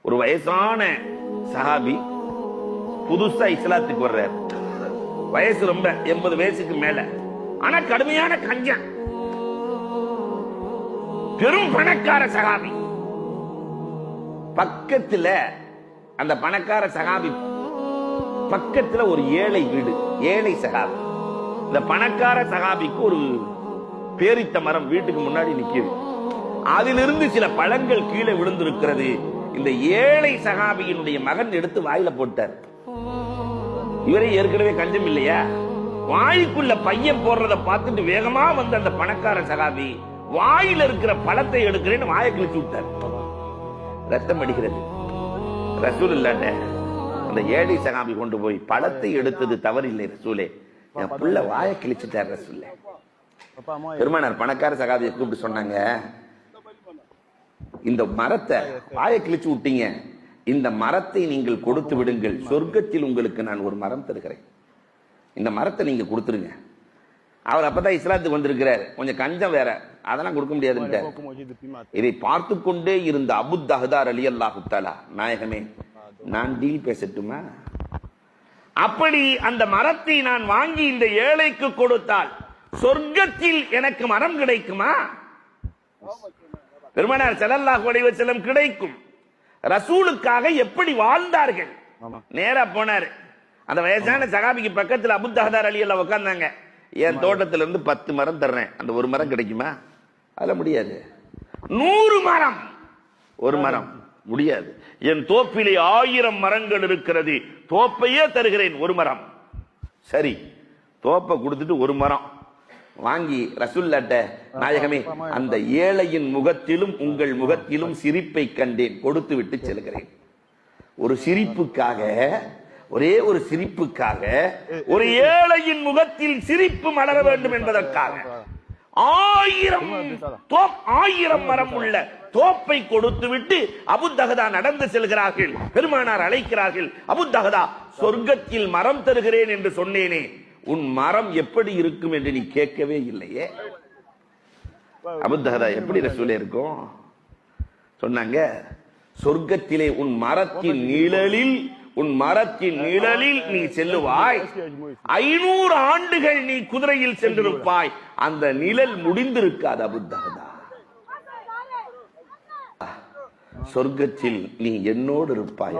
ஒரு வயசான சஹாபி புதுசா இஸ்லாத்துக்கு வர்றார். வயசு ரொம்ப 80 வயசுக்கு மேல. ஆனா கடுமையான கஞ்சன், பெரும் பணக்கார சஹாபி. பக்கத்துல அந்த பணக்கார சஹாபி பக்கத்துல ஒரு ஏழை வீடு, ஏழை சஹாபி. இந்த பணக்கார சஹாபிக்கு ஒரு பேரித்த மரம் வீட்டுக்கு முன்னாடி நிக்குது. அதிலிருந்து சில பழங்கள் கீழே விழுந்திருக்கிறது. இந்த ஏழை சஹாபியினுடைய மகன் எடுத்து வாயில போட்டார். இவரே ஏற்கனவே கஞ்சம் இல்லையா, வாய்க்குள்ள பையன் போடுறத பார்த்துட்டு வேகமா வந்து அந்த பணக்கார சஹாபி வாயில இருக்கிற பழத்தை எடுக்கிறேன்னு வாயை கிழிச்சு விட்டார். ரத்தம் அடிக்கிறது. ரசூலுல்லாஹ் அந்த ஏழை சஹாபி கொண்டு போய் பழத்தை எடுத்தது தவறில்லை ரசூலே, என் புள்ள வாயை கிழிச்சிட்டார் ரசூலே. பெருமானார் பணக்கார சஹாபியை கூப்பிட்டு சொன்னாங்க, இந்த மரத்தை வாயை கிழிச்சு விட்டீங்க, இந்த மரத்தை நீங்கள் கொடுத்து விடுங்கள், சொர்க்கத்தில் உங்களுக்கு நான் ஒரு மரம் தருகிறேன், இந்த மரத்தை நீங்க கொடுத்துருங்க. அவர் அப்பதான் இஸ்லாத்துக்கு வந்திருக்கிறார், கொஞ்சம் கஞ்சம் வேற, அதெல்லாம் கொடுக்க முடியாது. இதை பார்த்து கொண்டே இருந்த அபூ தஹ்தா ரலியல்லாஹு தஆலா, நாயகமே நான் டீல் பேசட்டுமா? அப்படி அந்த மரத்தை நான் வாங்கி இந்த ஏழைக்கு கொடுத்தால் சொர்க்கத்தில் எனக்கு மரம் கிடைக்குமா? பெருமானார் ஸல்லல்லாஹு அலைஹி வஸல்லம் கிடைக்கும். ரசூலுக்காக எப்படி வாழ்ந்தார்கள். நேரா போனாரு. அந்த வயசான சஹாபிக்கு பக்கத்துல அபூ தஹ்தா ரலியல்லாஹு உட்கார்ந்தாங்க. என் தோட்டத்துல இருந்து 10 மரம் தர்றேன், அந்த ஒரு மரம் கிடைக்குமா? அதல முடியாது. 100 மரம், ஒரு மரம் முடியாது. என் தோப்பிலே 1000 மரங்கள் இருக்கிறது, தோப்பையே தருகிறேன், ஒரு மரம். சரி, தோப்பை கொடுத்துட்டு ஒரு மரம் வாங்கி ரசூலுல்லாஹ்ட்ட, நாயகமே அந்த ஏழையின் முகத்திலும் உங்கள் முகத்திலும் சிரிப்பை கண்டேன், கொடுத்து விட்டு செல்கிறேன். ஒரு சிரிப்புக்காக, ஒரே ஒரு சிரிப்புக்காக, ஒரு ஏழையின் முகத்தில் சிரிப்பு மலர வேண்டும் என்பதற்காக 1000 மரம் உள்ள தோப்பை கொடுத்து விட்டு அபூ தஹ்தா நடந்து செல்கிறார்கள். பெருமானார் அழைக்கிறார்கள், அபூ தஹ்தா சொர்க்கத்தில் மரம் தருகிறேன் என்று சொன்னேனே, உன் மரம் எப்படி இருக்கும் என்று நீ கேட்கவே இல்லையே. அபூ தஹ்தா எப்படி ரசூலே இருக்கும் சொன்னாங்க, சொர்க்கத்திலே உன் மரத்தின் நிழலில் நீ செல்லுவாய், 500 ஆண்டுகள் நீ குதிரையில் சென்றிருப்பாய், அந்த நிழல் முடிந்திருக்காது அபூ தஹ்தா. சொர்க்கத்தில் நீ என்னோடு இருப்பாய்.